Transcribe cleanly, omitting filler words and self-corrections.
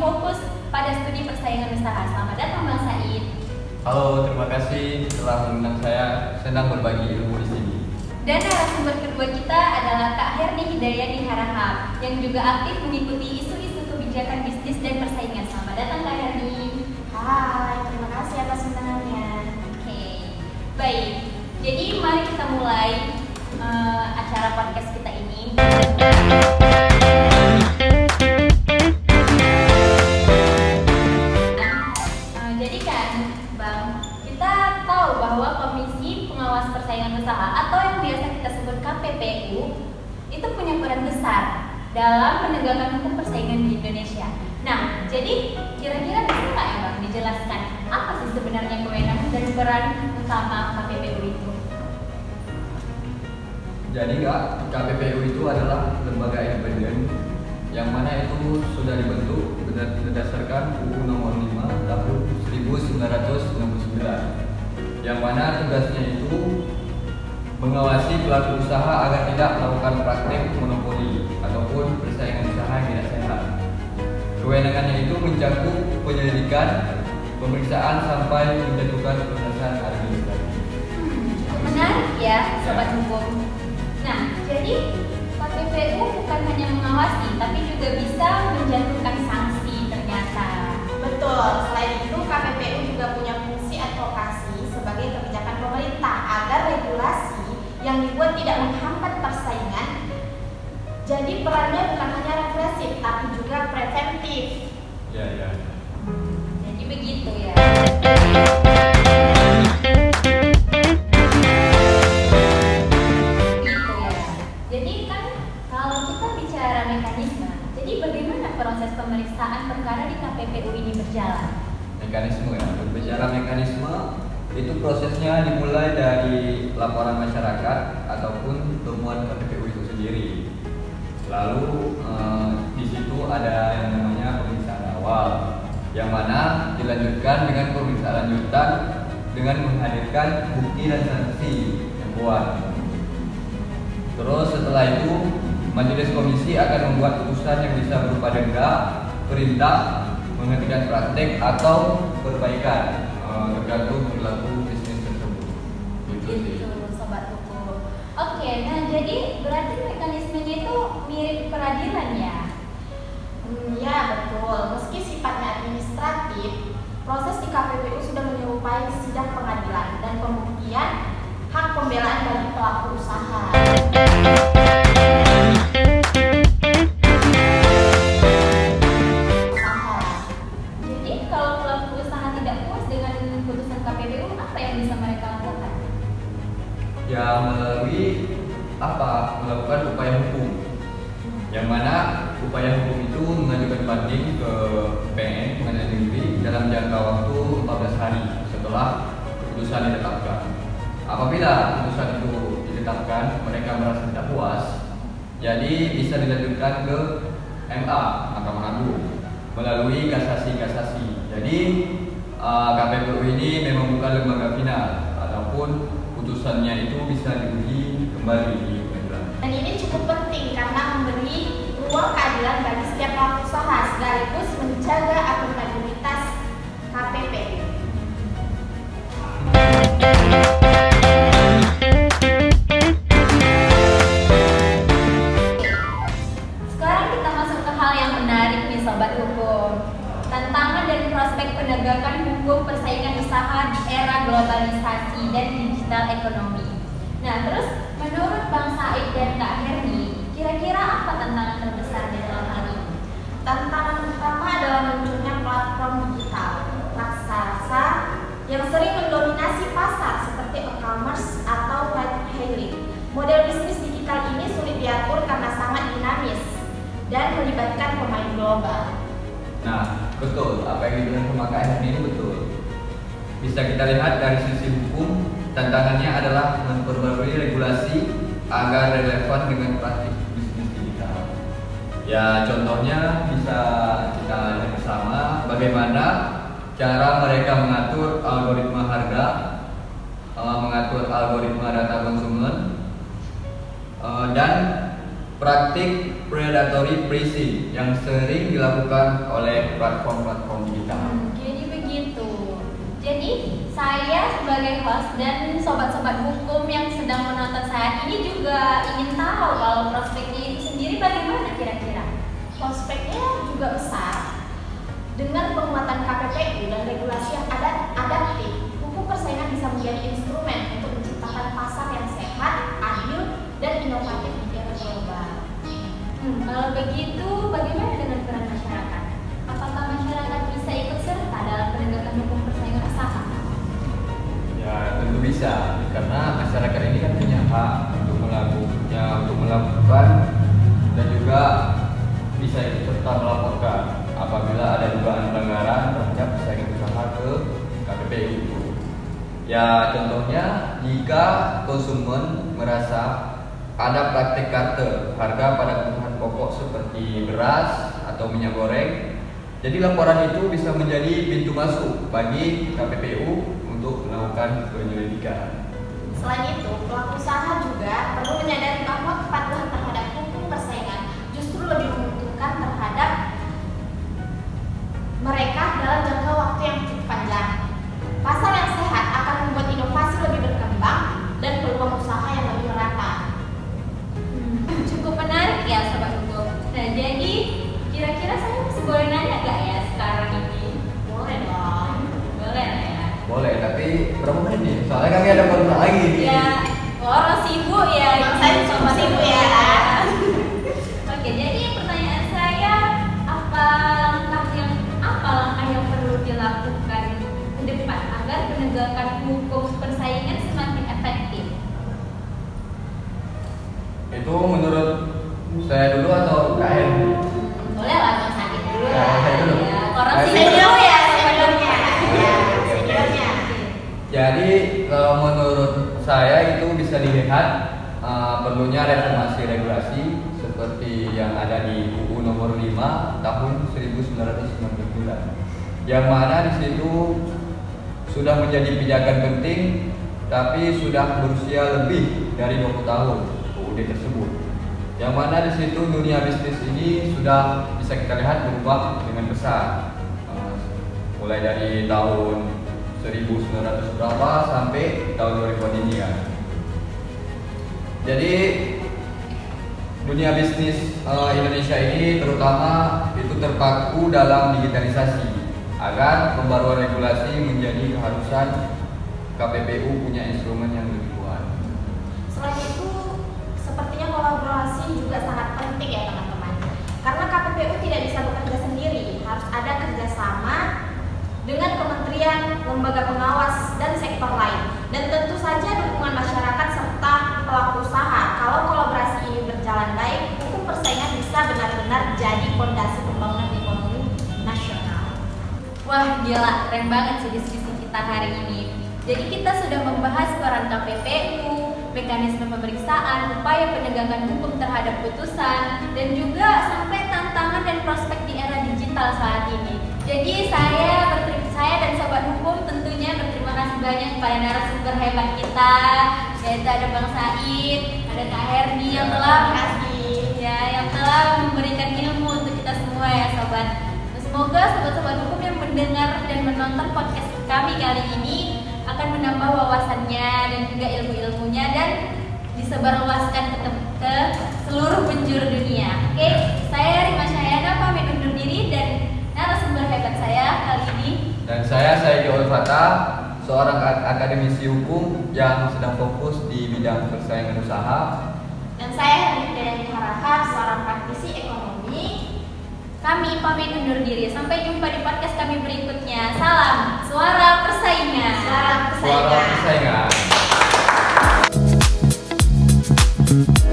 fokus pada studi persaingan usaha. Selamat datang Bang Said. Halo, terima kasih telah mengundang saya. Senang berbagi ilmu di sini. Dan narasumber kedua kita adalah Kak Herni Hidayati Harahap yang juga aktif mengikuti isu-isu kebijakan bisnis dan persaingan. Selamat datang Kak Herni. Hai, terima kasih atas undangannya. Oke, baik. Jadi mari kita mulai acara podcast kita ini. Jadi kan, Bang, kita tahu bahwa Komisi Pengawas Persaingan Usaha atau yang biasa kita sebut KPPU itu punya peran besar dalam menegakkan hukum persaingan di Indonesia. Nah, jadi kira-kira bisa nggak ya Bang dijelaskan apa sih sebenarnya kewenangan dan peran utama KPPU itu? Jadi KPPU itu adalah lembaga independen yang mana itu sudah dibentuk berdasarkan UU Nomor 5 Tahun 1969, yang mana tugasnya itu mengawasi pelaku usaha agar tidak melakukan praktik monopoli ataupun persaingan usaha yang tidak sehat. Kewenangannya itu mencakup penyelidikan, pemeriksaan sampai menjatuhkan putusan administratif. Cukup menarik ya, sobat hukum. Nah, jadi KPPU bukan hanya mengawasi, tapi juga bisa menjatuhkan sanksi ternyata. Betul, selain itu KPPU juga punya fungsi advokasi sebagai kebijakan pemerintah agar regulasi yang dibuat tidak menghambat persaingan. Jadi perannya bukan hanya represif, tapi juga preventif. Ya. Jadi begitu ya. Gitu ya. Jadi kan kalau kita bicara mekanisme, jadi bagaimana proses pemeriksaan perkara di KPPU ini berjalan? Mekanisme ya, berbicara mekanisme itu prosesnya dimulai dari laporan masyarakat ataupun temuan KPPU itu sendiri. Lalu di situ ada yang namanya pemeriksaan awal, yang mana dilanjutkan dengan pemeriksaan lanjutan dengan menghadirkan bukti dan saksi yang kuat. Terus setelah itu majelis komisi akan membuat putusan yang bisa berupa denda, perintah, menghentikan praktek atau perbaikan, tergantung perilaku bisnis tersebut. Gitu, sobat hukum. Oke, nah jadi berarti mekanismenya itu mirip peradilan ya? Ya betul, meski sifatnya administratif, proses di KPPU sudah menyerupai sidang pengadilan dan pembuktian hak pembelaan bagi pelaku usaha. Jadi kalau pelaku usaha tidak puas dengan putusan KPPU, apa yang bisa mereka lakukan? Ya melalui melakukan upaya hukum, yang mana upaya hukum itu mengajukan banding ke PN Pengadilan Negeri dalam jangka waktu 14 hari setelah keputusan ditetapkan. Apabila keputusan itu ditetapkan mereka merasa tidak puas, jadi bisa dilanjutkan ke MA, Mahkamah Agung, melalui kasasi. Jadi KPPU ini memang bukan lembaga final ataupun putusannya itu bisa diuji kembali di pengadilan. Dan ini cukup penting karena memberi ruang keadilan bagi setiap pelaku usaha sekaligus menjaga akuntabilitas KPPU. Sekarang kita masuk ke hal yang menarik nih sobat hukum. Tantangan dan prospek penegakan hukum persaingan usaha di era globalisasi dan digital ekonomi. Nah, terus menurut Bang Said dan Kak Herni, kira-kira apa tantangan terbesar di dalam hal ini? Tantangan utama adalah munculnya platform digital raksasa yang sering mendominasi pasar seperti e-commerce atau ride hailing. Model bisnis digital ini sulit diatur karena sangat dinamis dan melibatkan pemain global. Nah, betul apa yang dibilang sama Kak Herni ini betul. Bisa kita lihat dari sisi hukum, tantangannya adalah memperbarui regulasi agar relevan dengan praktik bisnis digital. Ya, contohnya bisa kita lihat bersama bagaimana cara mereka mengatur algoritma harga, mengatur algoritma data konsumen, dan praktik predatory pricing yang sering dilakukan oleh platform-platform digital. Jadi begitu. Jadi saya sebagai host dan sobat-sobat hukum yang sedang menonton saat ini juga ingin tahu kalau prospeknya itu sendiri bagaimana kira-kira? Prospeknya juga besar. Dengan penguatan KPPU dan regulasi yang adaptif, hukum persaingan bisa menjadi instrumen untuk menciptakan pasar yang sehat, adil, dan inovatif di era global. Kalau begitu, bagaimana dengan peran masyarakat? Apakah masyarakat bisa ikut serta dalam penegakan hukum persaingan usaha? Ya tentu bisa, karena masyarakat ini kan punya hak untuk melakukan dan juga bisa ikut serta melaporkan apabila ada dugaan pelanggaran terhadap persaingan usaha ke KPPU. Ya contohnya jika konsumen merasa ada praktik kartel harga pada kebutuhan pokok seperti beras atau minyak goreng, jadi laporan itu bisa menjadi pintu masuk bagi KPPU untuk melakukan penyelidikan. Selain itu, pelaku usaha juga perlu menyadari bahwa kepatuhan terhadap hukum persaingan justru lebih menguntungkan terhadap mereka dalam jangka waktu yang cukup panjang. Pasar yang sehat akan membuat inovasi lebih berkembang dan peluang usaha yang lebih merata. Cukup menarik ya sobat hukum. Nah jadi kira-kira saya masih boleh nanya gak ya sekarang ini? Boleh dong. Boleh lah ya. Boleh, tapi berapa menit nih? Soalnya kami ada kontrak lagi nih. Ya, orang sibuk ya. Emang saya cukup sibuk ya. Oke, jadi pertanyaan saya apa langkah yang perlu dilakukan ke depan agar penegakan hukum persaingan semakin efektif? Itu menurut saya dulu atau KM? Boleh lah Bang Sakit dulu Ya, lah. saya dulu. Ya, orang Saya senior dulu. ya, Seniornya. Ya, Seniornya. Jadi kalau menurut saya itu bisa dilihat perlunya reformasi regulasi seperti yang ada di UU Nomor 5 Tahun 1999, yang mana di situ sudah menjadi pijakan penting, tapi sudah berusia lebih dari 20 tahun UUD tersebut. Yang mana di situ dunia bisnis ini sudah bisa kita lihat berubah dengan besar, mulai dari tahun 1900 berapa sampai tahun 2000 ini ya. Jadi dunia bisnis Indonesia ini terutama itu terpaku dalam digitalisasi, agar pembaruan regulasi menjadi keharusan. KPPU punya instrumen yang lebih kuat. Selain itu, sepertinya kolaborasi juga sangat penting ya teman-teman. Karena KPPU tidak bisa bekerja sendiri, harus ada kerjasama dengan kementerian, lembaga pengawas, dan sektor lain. Dan tentu saja dukungan masyarakat serta pelaku usaha. Kalau kolaborasi ini berjalan baik, hukum persaingan bisa benar-benar jadi fondasi pembangunan ekonomi nasional. Wah gila, keren banget sih diskusi kita hari ini. Jadi kita sudah membahas peran KPPU, mekanisme pemeriksaan, upaya penegakan hukum terhadap putusan, dan juga sampai tantangan dan prospek di era digital saat ini. Jadi saya dan sobat hukum tentunya berterima kasih banyak kepada narasumber hebat kita, yaitu ada Bang Said, ada Kak Herdi yang telah memberikan ilmu untuk kita semua ya sobat. Semoga sobat-sobat hukum yang mendengar dan menonton podcast kami kali ini akan menambah wawasannya dan juga ilmu-ilmunya dan disebarluaskan ke seluruh penjuru dunia. Oke, saya Rima Syahayana pamit undur diri dan narasumber hebat saya kali ini. Dan saya Saidi Ulfatah, seorang akademisi hukum yang sedang fokus di bidang persaingan usaha. Dan saya Herdi Harahap, seorang praktisi ekonomi. Kami pamit undur diri. Sampai jumpa di podcast kami berikutnya. Salam Suara Persaingan. Suara Suara persaingan. persaingan.